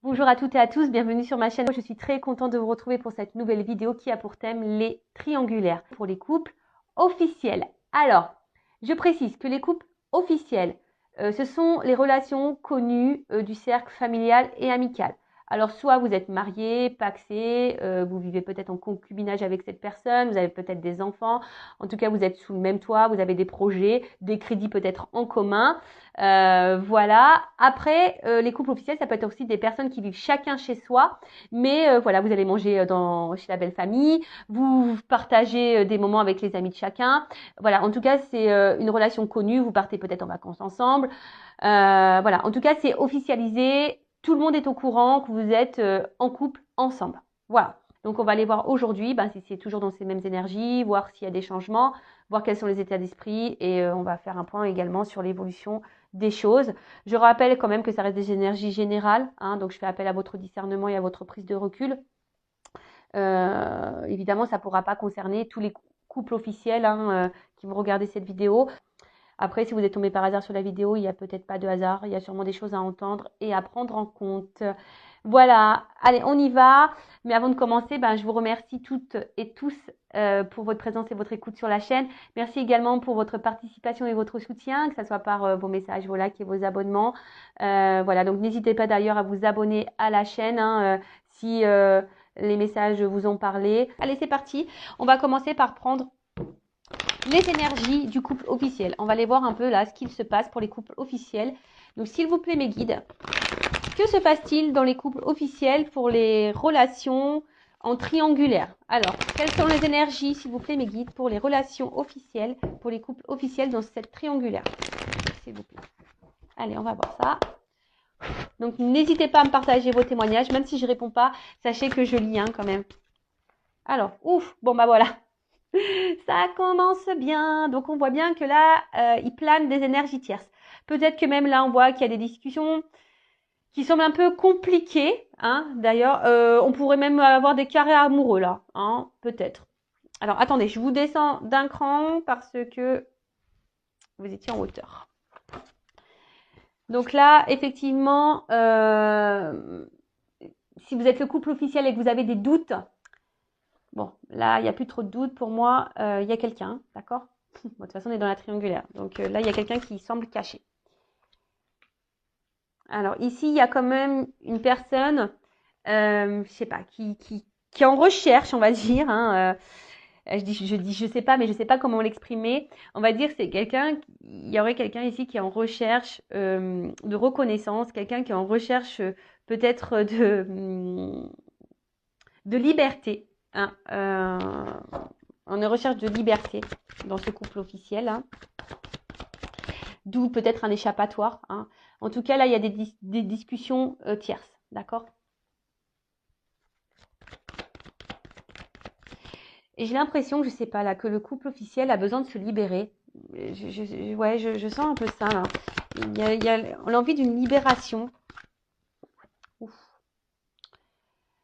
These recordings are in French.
Bonjour à toutes et à tous, bienvenue sur ma chaîne. Je suis très contente de vous retrouver pour cette nouvelle vidéo qui a pour thème les triangulaires pour les couples officiels. Alors, je précise que les couples officiels, ce sont les relations connues du cercle familial et amical. Alors, soit vous êtes marié, pacsé, vous vivez peut-être en concubinage avec cette personne, vous avez peut-être des enfants, en tout cas vous êtes sous le même toit, vous avez des projets, des crédits peut-être en commun. Voilà. Après, les couples officiels, ça peut être aussi des personnes qui vivent chacun chez soi, mais voilà, vous allez manger chez la belle famille, vous partagez des moments avec les amis de chacun. Voilà, en tout cas, c'est une relation connue, vous partez peut-être en vacances ensemble. Voilà, en tout cas, c'est officialisé, tout le monde est au courant que vous êtes en couple ensemble. Voilà. Donc, on va aller voir aujourd'hui si c'est toujours dans ces mêmes énergies, voir s'il y a des changements, voir quels sont les états d'esprit et on va faire un point également sur l'évolution des choses. Je rappelle quand même que ça reste des énergies générales, donc je fais appel à votre discernement et à votre prise de recul. Évidemment, ça ne pourra pas concerner tous les couples officiels qui vont regarder cette vidéo. Après, si vous êtes tombé par hasard sur la vidéo, il n'y a peut-être pas de hasard, il y a sûrement des choses à entendre et à prendre en compte. Voilà, allez, on y va. Mais avant de commencer, je vous remercie toutes et tous pour votre présence et votre écoute sur la chaîne. Merci également pour votre participation et votre soutien, que ce soit par vos messages, vos likes et vos abonnements. Voilà, donc n'hésitez pas d'ailleurs à vous abonner à la chaîne si les messages vous ont parlé. Allez, c'est parti. On va commencer par prendre les énergies du couple officiel. On va aller voir un peu là ce qu'il se passe pour les couples officiels. Donc, s'il vous plaît, mes guides, que se passe-t-il dans les couples officiels pour les relations en triangulaire? Alors, quelles sont les énergies, s'il vous plaît, mes guides, pour les relations officielles, pour les couples officiels dans cette triangulaire? S'il vous plaît. Allez, on va voir ça. Donc, n'hésitez pas à me partager vos témoignages, même si je ne réponds pas, sachez que je lis quand même. Alors, ouf, bon voilà. Ça commence bien. Donc, on voit bien que là, il plane des énergies tierces. Peut-être que même là, on voit qu'il y a des discussions qui semblent un peu compliquées. D'ailleurs, on pourrait même avoir des carrés amoureux là. Peut-être. Alors, attendez, je vous descends d'un cran parce que vous étiez en hauteur. Donc là, effectivement, si vous êtes le couple officiel et que vous avez des doutes, bon, là, il n'y a plus trop de doutes. Pour moi, il y a quelqu'un, d'accord? Bon, de toute façon, on est dans la triangulaire. Donc là, il y a quelqu'un qui semble caché. Alors ici, il y a quand même une personne, je sais pas, qui est en recherche, on va dire. Je sais pas, mais je sais pas comment l'exprimer. On va dire que c'est quelqu'un, il y aurait quelqu'un ici qui est en recherche de reconnaissance, quelqu'un qui est en recherche peut-être de liberté. On est en recherche de liberté dans ce couple officiel. D'où peut-être un échappatoire. En tout cas, là, il y a des discussions tierces. D'accord? Et j'ai l'impression, je sais pas, là, que le couple officiel a besoin de se libérer. Je sens un peu ça, là. Il y a l'envie d'une libération. Ouf.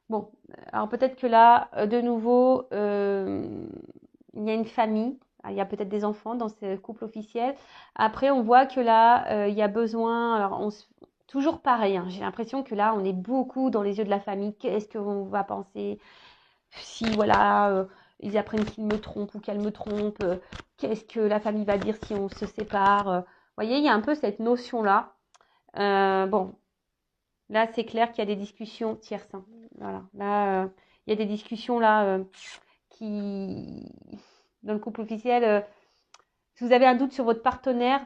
Bon, alors peut-être que là, de nouveau, il y a une famille. Il y a peut-être des enfants dans ce couple officiel. Après, on voit que là, il y a besoin. Alors, toujours pareil. J'ai l'impression que là, on est beaucoup dans les yeux de la famille. Qu'est-ce qu'on va penser si, voilà, ils apprennent qu'il me trompe ou qu'elle me trompe? Qu'est-ce que la famille va dire si on se sépare? Vous voyez, il y a un peu cette notion-là. Bon, là, c'est clair qu'il y a des discussions tierces. Voilà. Là, il y a des discussions là qui, dans le couple officiel, si vous avez un doute sur votre partenaire,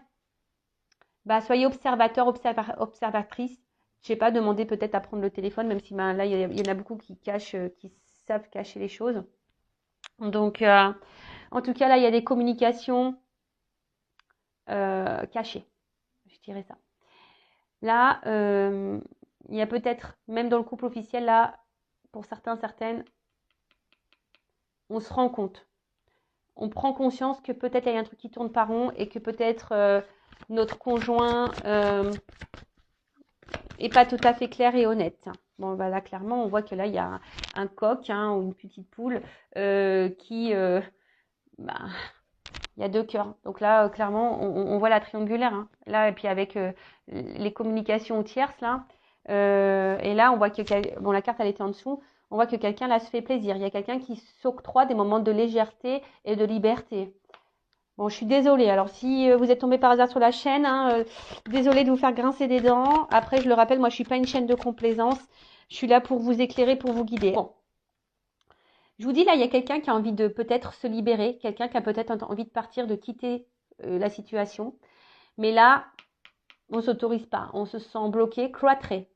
soyez observateur, observatrice. Je sais pas, demandez peut-être à prendre le téléphone, même si là, il y en a beaucoup qui cachent, qui savent cacher les choses. Donc, en tout cas, là, il y a des communications cachées. Je dirais ça. Là, il y a peut-être, même dans le couple officiel, là, pour certains, certaines, on se rend compte. On prend conscience que peut-être il y a un truc qui tourne pas rond et que peut-être notre conjoint est pas tout à fait clair et honnête. Bon, là, clairement, on voit que là, il y a un coq ou une petite poule qui... il y a deux cœurs. Donc là, clairement, on voit la triangulaire. Là, et puis avec les communications tierces, là, Et là, on voit que bon, la carte, elle était en dessous. On voit que quelqu'un là se fait plaisir. Il y a quelqu'un qui s'octroie des moments de légèreté et de liberté. Bon, je suis désolée. Alors, si vous êtes tombé par hasard sur la chaîne, hein, désolée de vous faire grincer des dents. Après, je le rappelle, moi, je suis pas une chaîne de complaisance. Je suis là pour vous éclairer, pour vous guider. Bon, je vous dis là, il y a quelqu'un qui a envie de peut-être se libérer, quelqu'un qui a peut-être envie de partir, de quitter la situation. Mais là, on s'autorise pas. On se sent bloqué, cloîtré.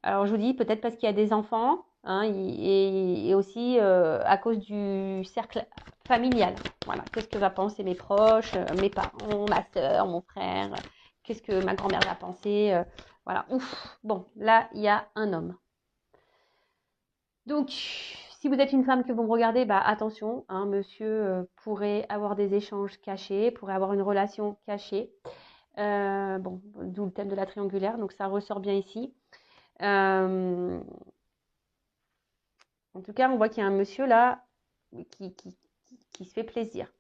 Alors, je vous dis peut-être parce qu'il y a des enfants, hein, et aussi à cause du cercle familial. Voilà, qu'est-ce que va penser mes proches, mes parents, ma soeur, mon frère, qu'est-ce que ma grand-mère va penser, voilà, ouf. Bon, là, il y a un homme. Donc, si vous êtes une femme que vous me regardez, bah attention, hein, monsieur pourrait avoir des échanges cachés, pourrait avoir une relation cachée. Bon, d'où le thème de la triangulaire, donc ça ressort bien ici. En tout cas, on voit qu'il y a un monsieur là qui se fait plaisir.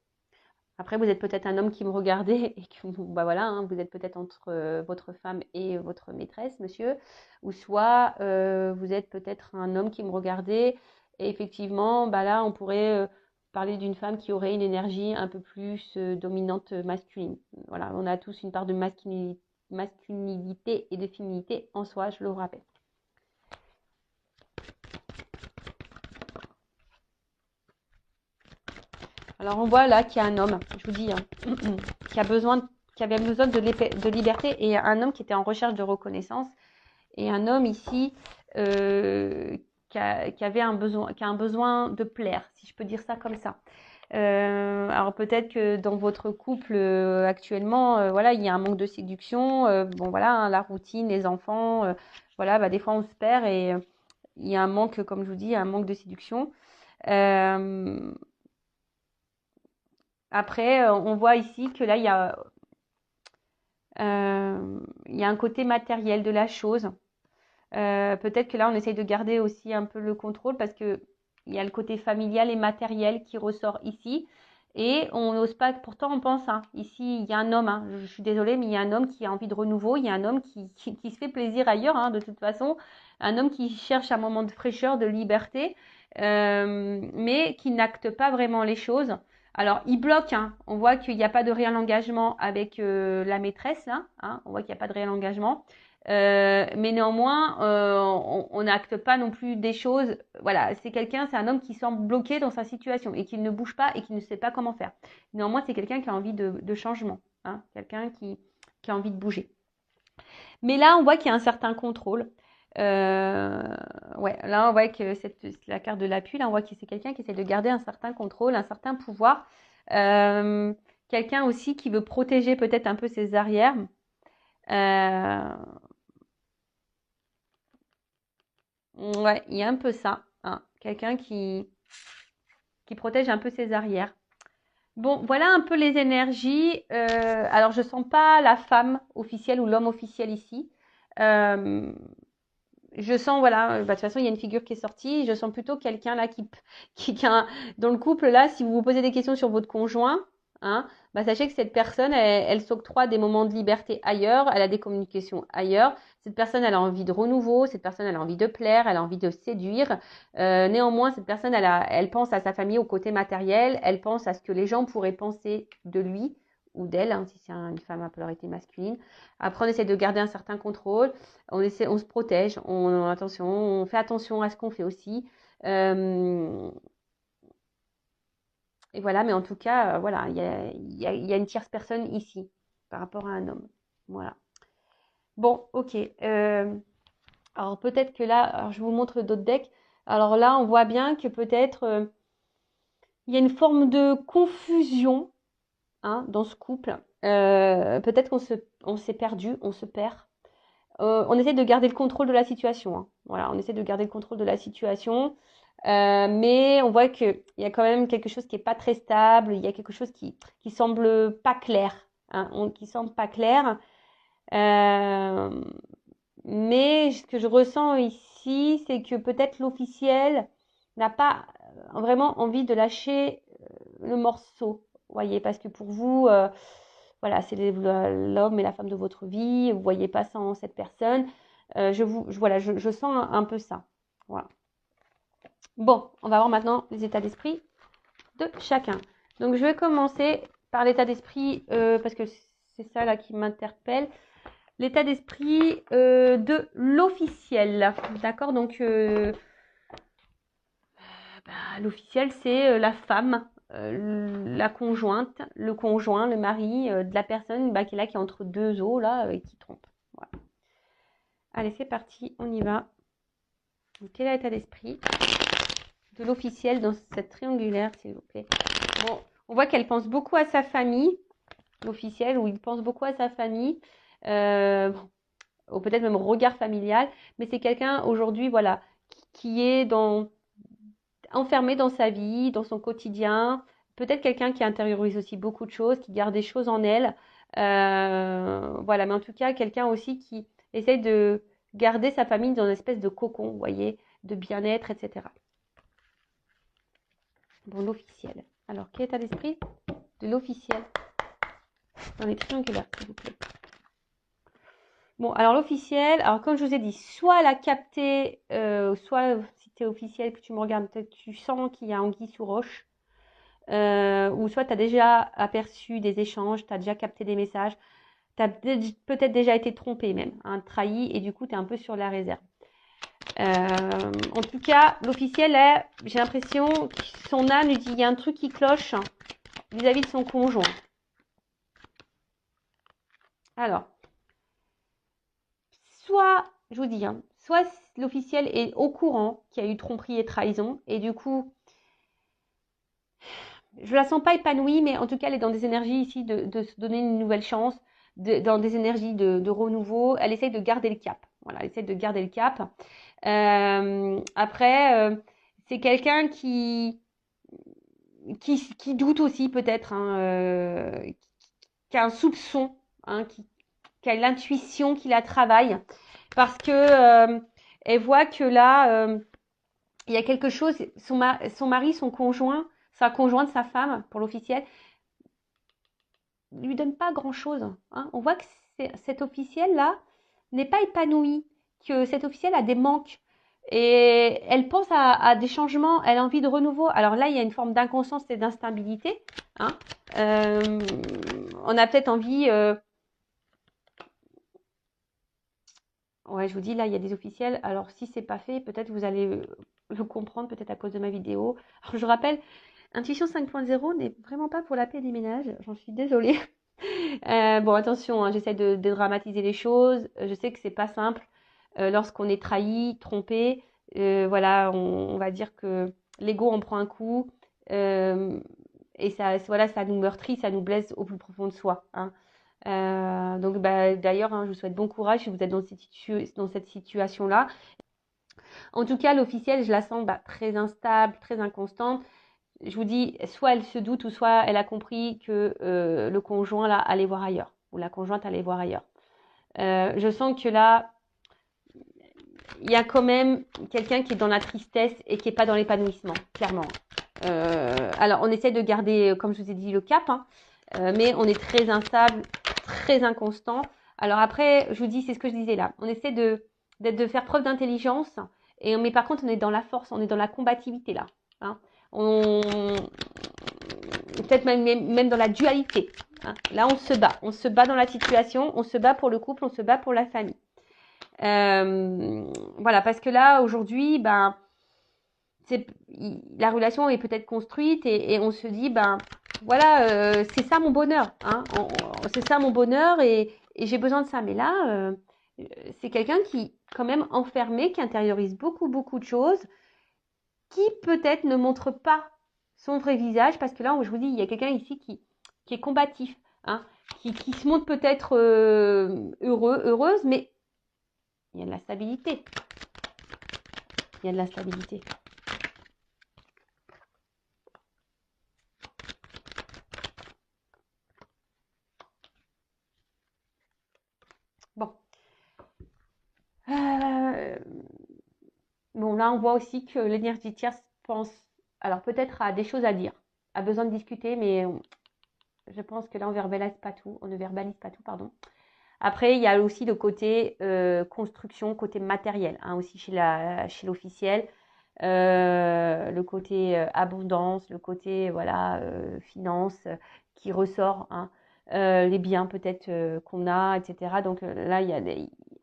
Après, vous êtes peut-être un homme qui me regardait et que bah voilà, hein, vous êtes peut-être entre votre femme et votre maîtresse, monsieur, ou soit vous êtes peut-être un homme qui me regardait et effectivement, bah là, on pourrait parler d'une femme qui aurait une énergie un peu plus dominante masculine. Voilà, on a tous une part de masculinité et de féminité en soi, je le rappelle. Alors on voit là qu'il y a un homme, je vous dis, hein, qui avait besoin de liberté et un homme qui était en recherche de reconnaissance et un homme ici qui a un besoin de plaire, si je peux dire ça comme ça. Alors peut-être que dans votre couple actuellement, voilà, il y a un manque de séduction. Bon voilà, hein, la routine, les enfants, voilà, bah, des fois on se perd et il y a un manque, comme je vous dis, un manque de séduction. Après, on voit ici que là, il y a un côté matériel de la chose. Peut-être que là, on essaye de garder aussi un peu le contrôle parce que il y a le côté familial et matériel qui ressort ici. Et on n'ose pas, pourtant on pense, hein, ici il y a un homme, hein, je suis désolée, mais il y a un homme qui a envie de renouveau, il y a un homme qui se fait plaisir ailleurs, hein, de toute façon, un homme qui cherche un moment de fraîcheur, de liberté, mais qui n'acte pas vraiment les choses. Alors il bloque, hein, on voit qu'il n'y a pas de réel engagement avec la maîtresse, là, hein, on voit qu'il n'y a pas de réel engagement. Mais néanmoins, on n'acte pas non plus des choses. Voilà, c'est un homme qui semble bloqué dans sa situation et qui ne bouge pas et qui ne sait pas comment faire. Néanmoins, c'est quelqu'un qui a envie de changement, hein, quelqu'un qui a envie de bouger. Mais là, on voit qu'il y a un certain contrôle. Ouais, là, on voit que c'est la carte de l'appui. Là, on voit que c'est quelqu'un qui essaie de garder un certain contrôle, un certain pouvoir. Quelqu'un aussi qui veut protéger peut-être un peu ses arrières. Ouais, il y a un peu ça, hein. Quelqu'un qui protège un peu ses arrières. Bon, voilà un peu les énergies. Alors, je sens pas la femme officielle ou l'homme officiel ici. Euh, je sens, voilà, bah, de toute façon, il y a une figure qui est sortie. Je sens plutôt quelqu'un là dans le couple là, si vous vous posez des questions sur votre conjoint, hein, bah, sachez que cette personne, elle s'octroie des moments de liberté ailleurs, elle a des communications ailleurs. Cette personne, elle a envie de renouveau, cette personne, elle a envie de plaire, elle a envie de séduire. Néanmoins, cette personne, elle pense à sa famille, au côté matériel, elle pense à ce que les gens pourraient penser de lui ou d'elle, hein, si c'est une femme à polarité masculine. Après, on essaie de garder un certain contrôle, on se protège, on fait attention à ce qu'on fait aussi. Euh, et voilà, mais en tout cas, voilà, il y a une tierce personne ici par rapport à un homme. Voilà. Bon, ok. Alors peut-être que là, alors je vous montre d'autres decks. Alors là, on voit bien que peut-être il y a une forme de confusion, hein, dans ce couple. Peut-être on s'est perdu, on se perd. On essaie de garder le contrôle de la situation, hein. Voilà, on essaie de garder le contrôle de la situation. Mais on voit qu'il y a quand même quelque chose qui n'est pas très stable, il y a quelque chose qui semble pas clair, hein, qui semble pas clair. Euh, mais ce que je ressens ici, c'est que peut-être l'officiel n'a pas vraiment envie de lâcher le morceau, voyez, parce que pour vous, voilà, c'est l'homme et la femme de votre vie, vous voyez pas sans cette personne. Voilà, je sens un peu ça. Voilà. Bon, on va voir maintenant les états d'esprit de chacun. Donc, je vais commencer par l'état d'esprit, parce que c'est ça là qui m'interpelle. L'état d'esprit de l'officiel. D'accord? Donc, l'officiel, c'est la femme, la conjointe, le conjoint, le mari de la personne qui est là, qui est entre deux eaux là, et qui trompe. Voilà. Allez, c'est parti, on y va. Donc, quel est l'état d'esprit de l'officiel dans cette triangulaire, s'il vous plaît? Bon, on voit qu'elle pense beaucoup à sa famille, l'officiel, ou il pense beaucoup à sa famille, ou peut-être même au regard familial, mais c'est quelqu'un aujourd'hui, voilà, qui est enfermé dans sa vie, dans son quotidien, peut-être quelqu'un qui intériorise aussi beaucoup de choses, qui garde des choses en elle, voilà, mais en tout cas, quelqu'un aussi qui essaye de garder sa famille dans une espèce de cocon, vous voyez, de bien-être, etc. Bon, l'officiel. Alors, quel état d'esprit de l'officiel dans les triangulaires, s'il vous plaît? Bon, alors l'officiel, alors comme je vous ai dit, soit elle a capté, soit si tu es officiel, que tu me regardes, peut-être tu sens qu'il y a anguille sous roche, ou soit tu as déjà aperçu des échanges, tu as déjà capté des messages, tu as peut-être déjà été trompé même, hein, trahi, et du coup tu es un peu sur la réserve. En tout cas, l'officiel, j'ai l'impression que son âme lui dit il y a un truc qui cloche vis-à-vis de son conjoint. Alors, soit, je vous dis, hein, soit l'officiel est au courant qu'il y a eu tromperie et trahison, et du coup, je la sens pas épanouie, mais en tout cas, elle est dans des énergies ici de se donner une nouvelle chance, dans des énergies de renouveau. Elle essaye de garder le cap. Voilà, elle essaye de garder le cap. Après, c'est quelqu'un qui doute aussi peut-être, hein, qui a un soupçon, hein, qui a l'intuition, qui la travaille, parce que elle voit que là, il y a quelque chose, son mari, son conjoint, sa conjointe, sa femme, pour l'officiel, lui donne pas grand-chose. Hein. On voit que cet officiel-là n'est pas épanoui, que cet officiel a des manques. Et elle pense à des changements, elle a envie de renouveau. Alors là, il y a une forme d'inconscience et d'instabilité. Hein. On a peut-être envie... Ouais, je vous dis, là, il y a des officiels. Alors, si c'est pas fait, peut-être vous allez le comprendre, peut-être à cause de ma vidéo. Alors, je rappelle, Intuition 5.0 n'est vraiment pas pour la paix des ménages. J'en suis désolée. Bon, attention, hein, j'essaie de dramatiser les choses. Je sais que c'est pas simple lorsqu'on est trahi, trompé. Voilà, on va dire que l'ego en prend un coup. Et ça, voilà, ça nous meurtrit, ça nous blesse au plus profond de soi. Hein. Donc, d'ailleurs, hein, je vous souhaite bon courage si vous êtes dans cette situation-là. En tout cas, l'officielle, je la sens très instable, très inconstante. Je vous dis, soit elle se doute ou soit elle a compris que le conjoint là allait voir ailleurs ou la conjointe allait voir ailleurs. Je sens que là, il y a quand même quelqu'un qui est dans la tristesse et qui n'est pas dans l'épanouissement, clairement. Alors, on essaie de garder, comme je vous ai dit, le cap, hein, mais on est très instable, très inconstant. Alors après, je vous dis, c'est ce que je disais là. On essaie de faire preuve d'intelligence, mais par contre, on est dans la force, on est dans la combativité là. Hein. Peut-être même dans la dualité. Hein. Là, on se bat dans la situation, on se bat pour le couple, on se bat pour la famille. Voilà, parce que là, aujourd'hui, la relation est peut-être construite et on se dit, voilà, c'est ça mon bonheur. Hein, c'est ça mon bonheur et j'ai besoin de ça. Mais là, c'est quelqu'un qui, quand même, enfermé, qui intériorise beaucoup, beaucoup de choses, qui peut-être ne montre pas son vrai visage, parce que là, je vous dis, il y a quelqu'un ici qui est combatif, hein, qui se montre peut-être heureuse, mais il y a de la stabilité. Il y a de la stabilité. Bon. Bon, là, on voit aussi que l'énergie tierce pense, alors peut-être à des choses à dire, a besoin de discuter, mais je pense que là, on ne verbalise pas tout, pardon. Après, il y a aussi le côté construction, côté matériel, hein, aussi chez l'officiel. Le côté abondance, le côté voilà finance qui ressort, hein, les biens peut-être qu'on a, etc. Donc là,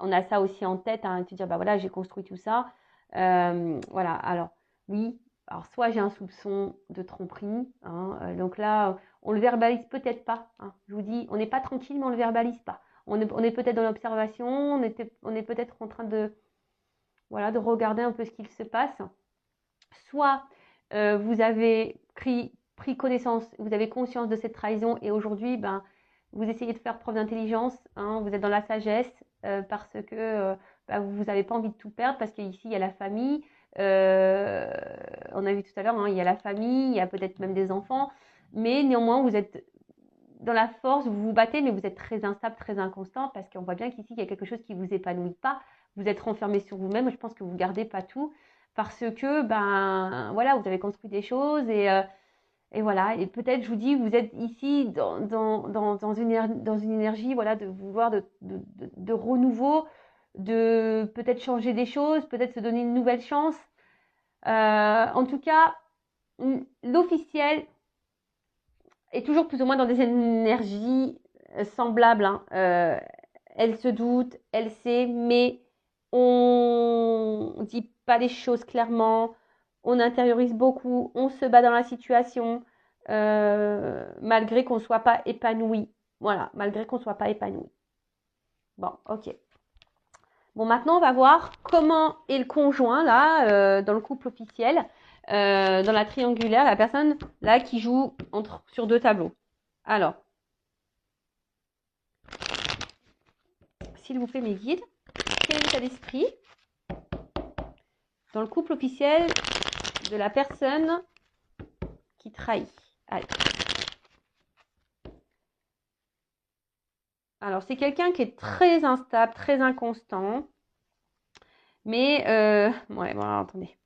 on a ça aussi en tête, hein, de dire bah voilà, j'ai construit tout ça. Voilà, alors oui, alors soit j'ai un soupçon de tromperie, hein, donc là, on le verbalise peut-être pas, hein. Je vous dis, on n'est pas tranquille, mais on le verbalise pas. On est peut-être dans l'observation, on est peut-être en train de, voilà, de regarder un peu ce qu'il se passe. Soit vous avez pris connaissance, vous avez conscience de cette trahison et aujourd'hui, ben, vous essayez de faire preuve d'intelligence, hein, vous êtes dans la sagesse parce que ben, vous n'avez pas envie de tout perdre parce qu'ici, il y a la famille. On a vu tout à l'heure, hein, il y a la famille, il y a peut-être même des enfants, mais néanmoins, vous êtes dans la force, vous vous battez, mais vous êtes très instable, très inconstant parce qu'on voit bien qu'ici, il y a quelque chose qui ne vous épanouit pas. Vous êtes renfermé sur vous-même. Je pense que vous ne gardez pas tout parce que, ben, voilà, vous avez construit des choses et voilà. Et peut-être, je vous dis, vous êtes ici dans une énergie, voilà, de vouloir de renouveau, de peut-être changer des choses, peut-être se donner une nouvelle chance. En tout cas, l'officiel est toujours plus ou moins dans des énergies semblables, hein. Elle se doute, elle sait, mais on ne dit pas les choses clairement, on intériorise beaucoup, on se bat dans la situation, malgré qu'on ne soit pas épanoui. Voilà, malgré qu'on ne soit pas épanoui. Bon, ok. Bon, maintenant, on va voir comment est le conjoint, là, dans le couple officiel, dans la triangulaire, la personne, là, qui joue sur deux tableaux. Alors, s'il vous plaît, mes guides, quel est l'état d'esprit dans le couple officiel de la personne qui trahit? Allez. Alors, c'est quelqu'un qui est très instable, très inconstant. Mais, ouais, bon, alors, attendez.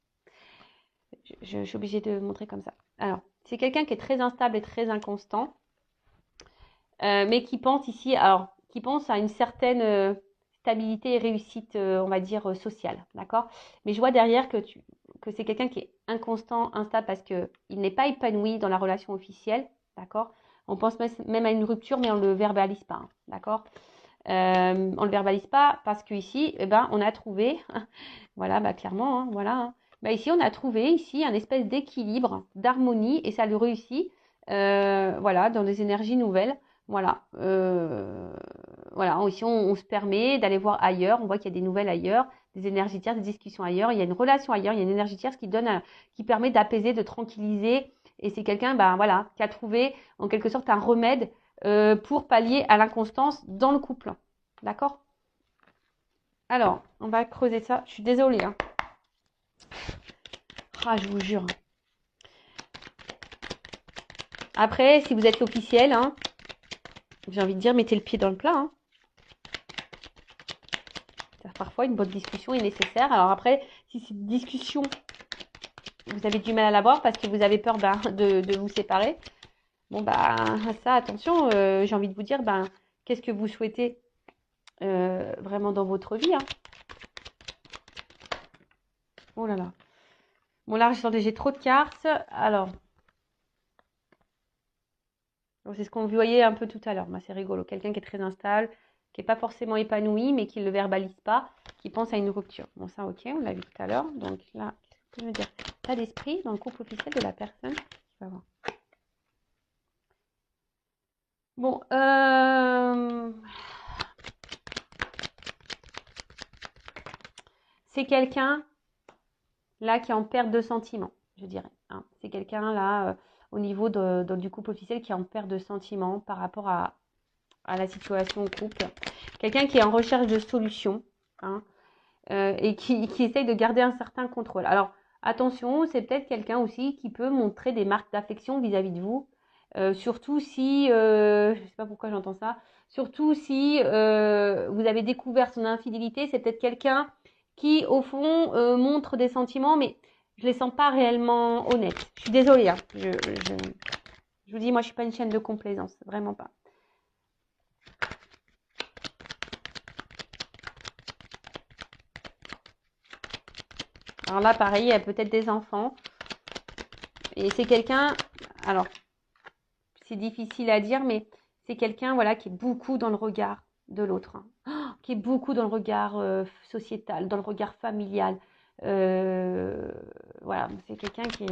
Je suis obligée de montrer comme ça. Alors, c'est quelqu'un qui est très instable et très inconstant. Mais qui pense ici, alors, qui pense à une certaine stabilité et réussite, on va dire, sociale. D'accord? Mais je vois derrière que c'est quelqu'un qui est inconstant, instable parce qu'il n'est pas épanoui dans la relation officielle. D'accord? On pense même à une rupture, mais on ne le verbalise pas. Hein, d'accord? On ne le verbalise pas parce qu'ici, eh ben, on a trouvé, voilà, bah, clairement, hein, voilà. Hein, bah, ici, on a trouvé ici un espèce d'équilibre, d'harmonie, et ça le réussit, voilà, dans des énergies nouvelles. Voilà, voilà. Ici, on se permet d'aller voir ailleurs. On voit qu'il y a des nouvelles ailleurs, des énergies tierces, des discussions ailleurs. Il y a une relation ailleurs, il y a une énergie tierce qui permet d'apaiser, de tranquilliser. Et c'est quelqu'un, ben voilà, qui a trouvé en quelque sorte un remède pour pallier à l'inconstance dans le couple. D'accord? Alors, on va creuser ça. Je suis désolée. Hein. Ah, je vous jure. Après, si vous êtes l'officiel, hein, j'ai envie de dire, mettez le pied dans le plat. Hein. Parfois, une bonne discussion est nécessaire. Alors après, si cette discussion, vous avez du mal à l'avoir parce que vous avez peur de vous séparer, bon, bah, ça, attention, j'ai envie de vous dire, ben, qu'est-ce que vous souhaitez vraiment dans votre vie, hein. Oh là là. Bon, là, j'ai trop de cartes. Alors, c'est ce qu'on voyait un peu tout à l'heure. Bah, c'est rigolo. Quelqu'un qui est très instable, qui n'est pas forcément épanoui, mais qui ne le verbalise pas, qui pense à une rupture. Bon, ça, ok, on l'a vu tout à l'heure. Donc là, qu'est-ce que ça veut dire? État d'esprit dans le couple officiel de la personne qui va voir. Bon, c'est quelqu'un là qui est en perte de sentiments, je dirais. Hein. C'est quelqu'un là au niveau du couple officiel qui est en perte de sentiments par rapport à la situation au couple. Quelqu'un qui est en recherche de solutions, hein, et qui essaye de garder un certain contrôle. Alors, attention, c'est peut-être quelqu'un aussi qui peut montrer des marques d'affection vis-à-vis de vous, surtout si, je ne sais pas pourquoi j'entends ça, surtout si vous avez découvert son infidélité, c'est peut-être quelqu'un qui, au fond, montre des sentiments, mais je ne les sens pas réellement honnêtes. Je suis désolée, hein. Je vous dis, moi, je ne suis pas une chaîne de complaisance, vraiment pas. Alors là, pareil, il y a peut-être des enfants. Et c'est quelqu'un, alors, c'est difficile à dire, mais c'est quelqu'un, voilà, qui est beaucoup dans le regard de l'autre, hein. Qui est beaucoup dans le regard sociétal, dans le regard familial. Voilà, c'est quelqu'un qui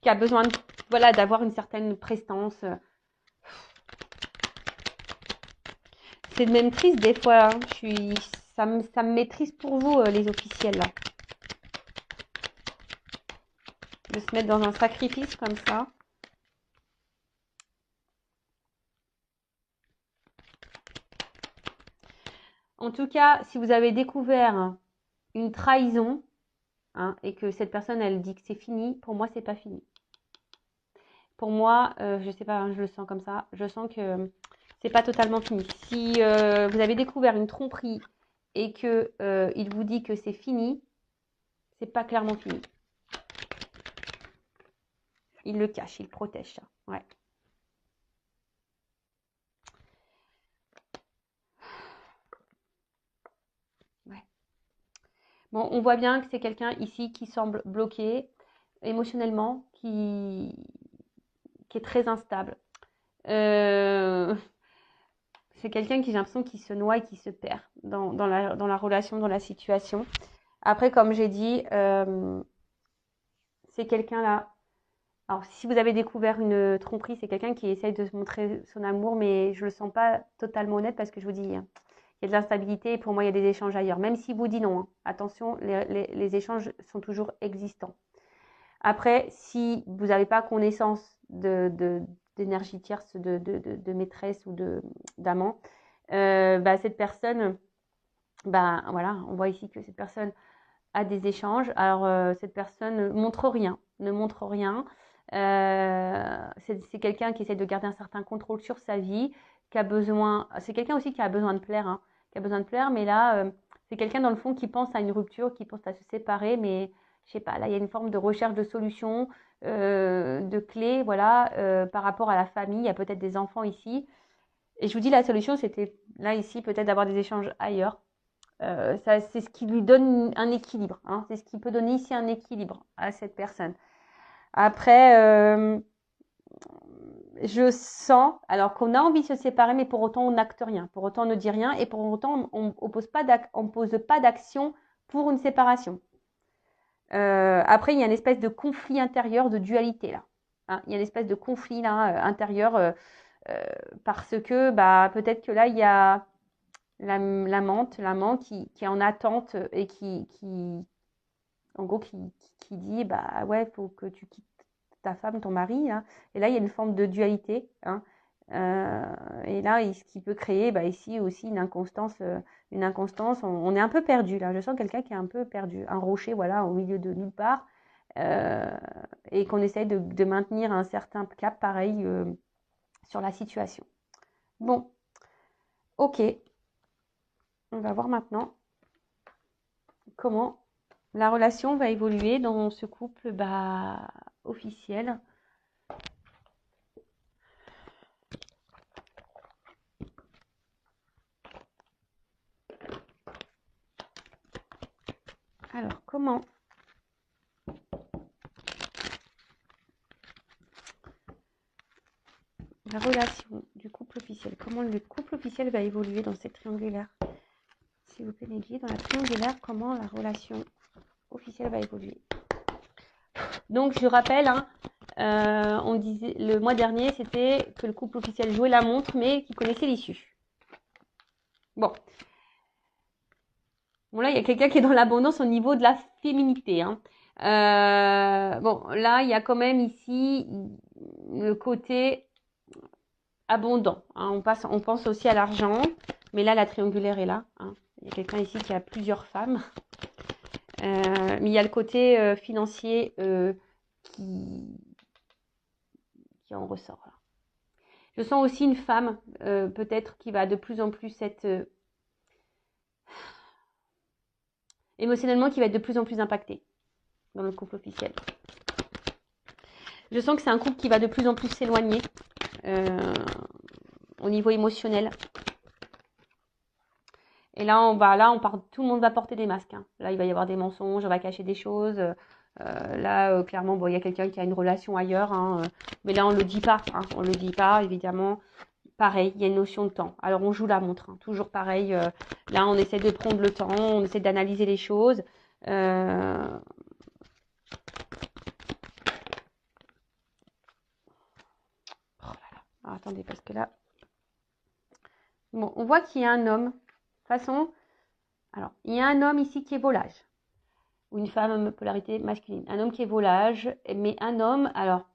a besoin de, voilà, d'avoir une certaine prestance. C'est même triste des fois, hein. Ça me met triste pour vous, les officiels, là. De se mettre dans un sacrifice comme ça. En tout cas, si vous avez découvert une trahison, hein, et que cette personne, elle dit que c'est fini, pour moi, c'est pas fini. Pour moi, je sais pas, hein, je le sens comme ça, je sens que c'est pas totalement fini. Si vous avez découvert une tromperie et que il vous dit que c'est fini, c'est pas clairement fini. Il le cache, il protège ça. Ouais. Ouais. Bon, on voit bien que c'est quelqu'un ici qui semble bloqué émotionnellement, qui est très instable. C'est quelqu'un qui, j'ai l'impression, qui se noie et qui se perd dans la relation, dans la situation. Après, comme j'ai dit, c'est quelqu'un là. Alors, si vous avez découvert une tromperie, c'est quelqu'un qui essaye de se montrer son amour, mais je le sens pas totalement honnête parce que je vous dis, hein, il y a de l'instabilité et pour moi, il y a des échanges ailleurs. Même s'il vous dit non, hein, attention, les échanges sont toujours existants. Après, si vous n'avez pas connaissance d'énergie tierce, de maîtresse ou d'amant, bah, cette personne, bah, voilà, on voit ici que cette personne a des échanges. Alors, cette personne ne montre rien. C'est quelqu'un qui essaie de garder un certain contrôle sur sa vie, qui a besoin. C'est quelqu'un aussi qui a besoin de plaire, hein, qui a besoin de plaire, mais là, c'est quelqu'un dans le fond qui pense à une rupture, qui pense à se séparer, mais je sais pas, là, il y a une forme de recherche de solution, de clés, voilà, par rapport à la famille. Il y a peut-être des enfants ici. Et je vous dis, la solution, c'était là, ici, peut-être d'avoir des échanges ailleurs. C'est ce qui lui donne un équilibre, hein. C'est ce qui peut donner ici un équilibre à cette personne. Après, je sens, alors qu'on a envie de se séparer, mais pour autant on n'acte rien, pour autant on ne dit rien, et pour autant on ne pose pas d'action pour une séparation. Après, il y a une espèce de conflit intérieur, de dualité là, hein. Il y a une espèce de conflit là, intérieur, parce que bah, peut-être que là, il y a l'amant qui est en attente et en gros, qui dit, bah ouais, il faut que tu quittes ta femme, ton mari, hein. Et là, il y a une forme de dualité, hein. Et là, ce qui peut créer, bah, ici aussi, une inconstance. On est un peu perdu, là. Je sens quelqu'un qui est un peu perdu. Un rocher, voilà, au milieu de nulle part. Et qu'on essaye de maintenir un certain cap, pareil, sur la situation. Bon, ok. On va voir maintenant comment la relation va évoluer dans ce couple officiel. Alors, comment la relation du couple officiel, comment le couple officiel va évoluer dans cette triangulaire? S'il vous plaît, m'aiguiller dans la triangulaire, comment la relation officielle va évoluer. Donc, je rappelle, hein, on disait le mois dernier, c'était que le couple officiel jouait la montre, mais qui connaissait l'issue. Bon. Bon, là, il y a quelqu'un qui est dans l'abondance au niveau de la féminité, hein. Bon, là, il y a quand même ici le côté abondant, hein. On pense aussi à l'argent, mais là, la triangulaire est là, hein. Il y a quelqu'un ici qui a plusieurs femmes. Mais il y a le côté financier qui en ressort là. Je sens aussi une femme, peut-être, qui va de plus en plus être émotionnellement, qui va être de plus en plus impactée dans le couple officiel. Je sens que c'est un couple qui va de plus en plus s'éloigner au niveau émotionnel. Et tout le monde va porter des masques, hein. Là, il va y avoir des mensonges, on va cacher des choses. Là, clairement, bon, il y a quelqu'un qui a une relation ailleurs, hein, mais là, on le dit pas, hein, on le dit pas, évidemment. Pareil, il y a une notion de temps. Alors, on joue la montre, hein, toujours pareil. Là, on essaie de prendre le temps, on essaie d'analyser les choses. Oh là là. Alors, attendez, parce que là, bon, on voit qu'il y a un homme. De toute façon, alors, il y a un homme ici qui est volage, ou une femme polarité masculine. Un homme qui est volage, mais un homme, alors,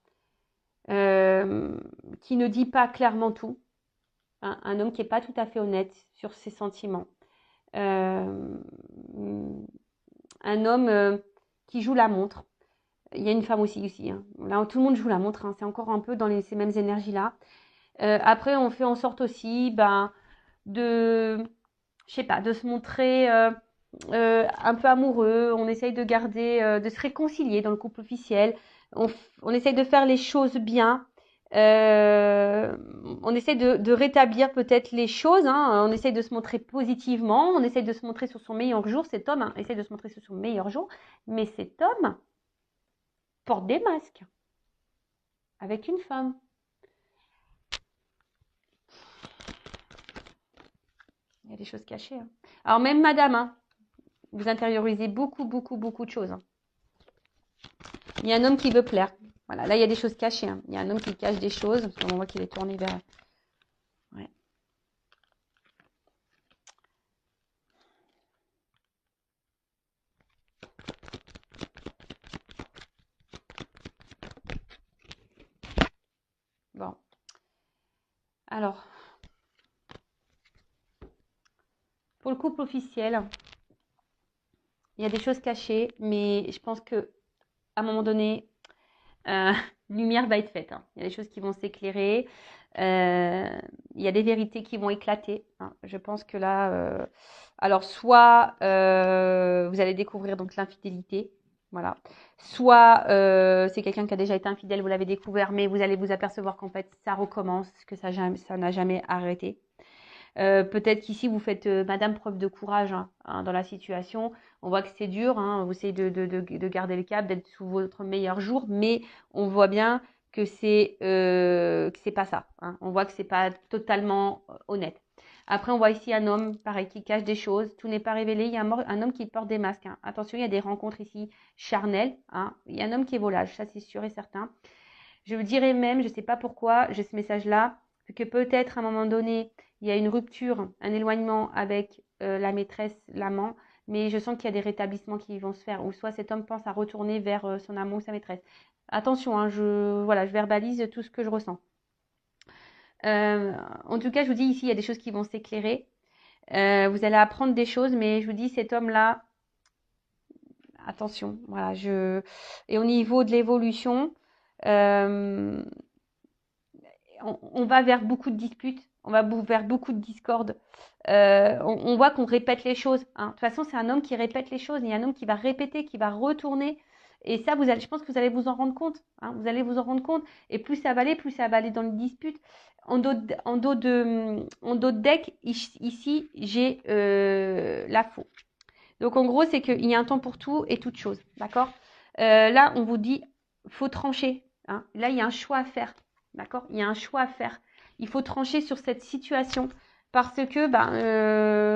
qui ne dit pas clairement tout. Hein, un homme qui n'est pas tout à fait honnête sur ses sentiments. Un homme qui joue la montre. Il y a une femme aussi. Hein. Là, tout le monde joue la montre. Hein. C'est encore un peu dans ces mêmes énergies-là. Après, on fait en sorte aussi de se montrer un peu amoureux. On essaye de garder, de se réconcilier dans le couple officiel. On essaye de faire les choses bien. On essaie de rétablir peut-être les choses, hein. On essaie de se montrer positivement, on essaie de se montrer sur son meilleur jour. Cet homme essaie de se montrer sur son meilleur jour, mais cet homme porte des masques avec une femme. Il y a des choses cachées. Hein. Alors même madame, hein, vous intériorisez beaucoup de choses. Hein. Il y a un homme qui veut plaire. Voilà, là il y a des choses cachées. Hein. Il y a un homme qui cache des choses, parce qu'on voit qu'il est tourné vers... Ouais. Bon. Alors, pour le couple officiel, il y a des choses cachées, mais je pense que à un moment donné, lumière va être faite. Hein. Il y a des choses qui vont s'éclairer. Il y a des vérités qui vont éclater. Hein. Je pense que là, alors soit vous allez découvrir donc l'infidélité, voilà. Soit c'est quelqu'un qui a déjà été infidèle, vous l'avez découvert, mais vous allez vous apercevoir qu'en fait ça recommence, que ça n'a jamais arrêté. Peut-être qu'ici vous faites madame preuve de courage hein, dans la situation. On voit que c'est dur, hein, vous essayez de garder le cap, d'être sous votre meilleur jour, mais on voit bien que c'est pas ça. Hein. On voit que c'est pas totalement honnête. Après, on voit ici un homme, pareil, qui cache des choses. Tout n'est pas révélé. Il y a un homme qui porte des masques. Hein. Attention, il y a des rencontres ici charnelles. Hein. Il y a un homme qui est volage, ça c'est sûr et certain. Je vous dirais même, je ne sais pas pourquoi j'ai ce message-là, que peut-être à un moment donné, il y a une rupture, un éloignement avec la maîtresse, l'amant, mais je sens qu'il y a des rétablissements qui vont se faire, ou soit cet homme pense à retourner vers son amant ou sa maîtresse. Attention, hein, je verbalise tout ce que je ressens. En tout cas, je vous dis ici, il y a des choses qui vont s'éclairer. Vous allez apprendre des choses, mais je vous dis, cet homme-là, attention, voilà. Et au niveau de l'évolution, on va vers beaucoup de disputes, on va vers beaucoup de discordes. On voit qu'on répète les choses. Hein. De toute façon, c'est un homme qui répète les choses. Il y a un homme qui va répéter, qui va retourner. Et ça, je pense que vous allez vous en rendre compte. Hein. Vous allez vous en rendre compte. Et plus ça va aller dans les disputes. En dos de deck, ici, j'ai la faux. Donc, en gros, c'est qu'il y a un temps pour tout et toute chose. D'accord Là, on vous dit, faut trancher. Hein. Là, il y a un choix à faire. D'accord Il y a un choix à faire. Il faut trancher sur cette situation. Parce que,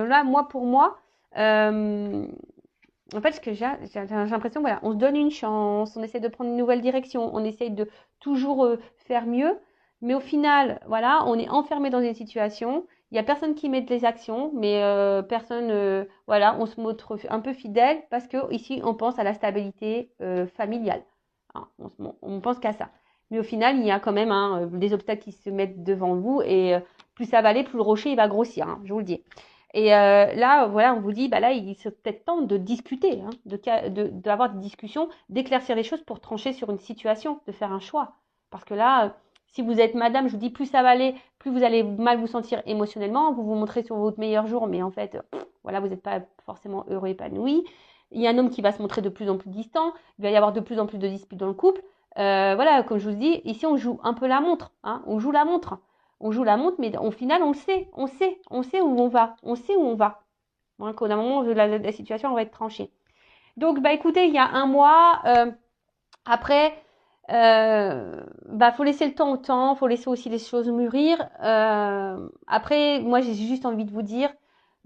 là, pour moi, en fait, ce que j'ai l'impression, voilà, on se donne une chance, on essaie de prendre une nouvelle direction, on essaie de toujours faire mieux. Mais au final, voilà, on est enfermé dans une situation. Il n'y a personne qui met des actions, mais personne, voilà, on se montre un peu fidèle parce que ici, on pense à la stabilité familiale. Hein, on pense qu'à ça. Mais au final, il y a quand même des obstacles qui se mettent devant vous et plus ça va aller, plus le rocher il va grossir, hein, je vous le dis. Et là, voilà, on vous dit, là, il serait peut-être temps de discuter, hein, d'avoir des discussions, d'éclaircir les choses pour trancher sur une situation, de faire un choix. Parce que là, si vous êtes madame, je vous dis, plus ça va aller, plus vous allez mal vous sentir émotionnellement, vous vous montrez sur votre meilleur jour, mais en fait, voilà, vous n'êtes pas forcément heureux, épanoui. Il y a un homme qui va se montrer de plus en plus distant, il va y avoir de plus en plus de disputes dans le couple. Voilà, comme je vous dis, ici, on joue un peu la montre, hein, on joue la montre. On joue la montre, mais au final, on sait où on va. On sait où on va. Donc, au moment où la situation va être tranchée. Donc, bah écoutez, il y a un mois, après, faut laisser le temps au temps, faut laisser aussi les choses mûrir. Après, moi, j'ai juste envie de vous dire,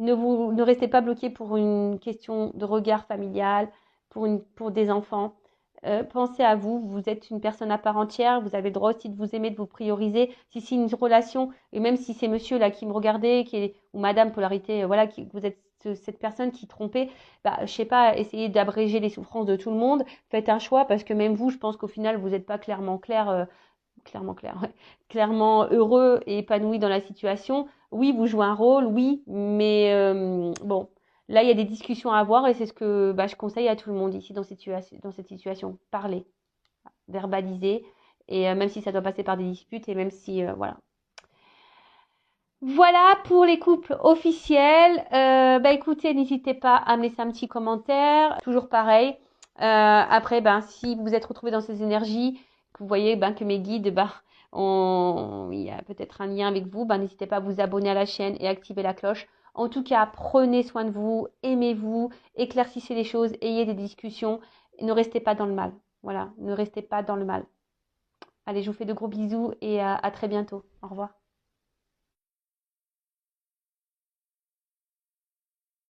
ne restez pas bloqués pour une question de regard familial, pour des enfants. Pensez à vous, vous êtes une personne à part entière, vous avez le droit aussi de vous aimer, de vous prioriser. Si c'est une relation, et même si c'est monsieur là qui me regardait, ou madame polarité, voilà, vous êtes cette personne qui trompait, je sais pas, essayez d'abréger les souffrances de tout le monde. Faites un choix parce que même vous, je pense qu'au final, vous n'êtes pas clairement heureux et épanoui dans la situation. Oui, vous jouez un rôle, oui, mais bon, là, il y a des discussions à avoir et c'est ce que je conseille à tout le monde ici dans cette situation. Parler, verbaliser, et même si ça doit passer par des disputes et même si, voilà. Voilà pour les couples officiels. Écoutez, n'hésitez pas à me laisser un petit commentaire. Toujours pareil. Après, si vous êtes retrouvé dans ces énergies, que vous voyez que mes guides, il y a peut-être un lien avec vous, n'hésitez pas à vous abonner à la chaîne et activer la cloche. En tout cas, prenez soin de vous, aimez-vous, éclaircissez les choses, ayez des discussions et ne restez pas dans le mal. Voilà, ne restez pas dans le mal. Allez, je vous fais de gros bisous et à très bientôt. Au revoir.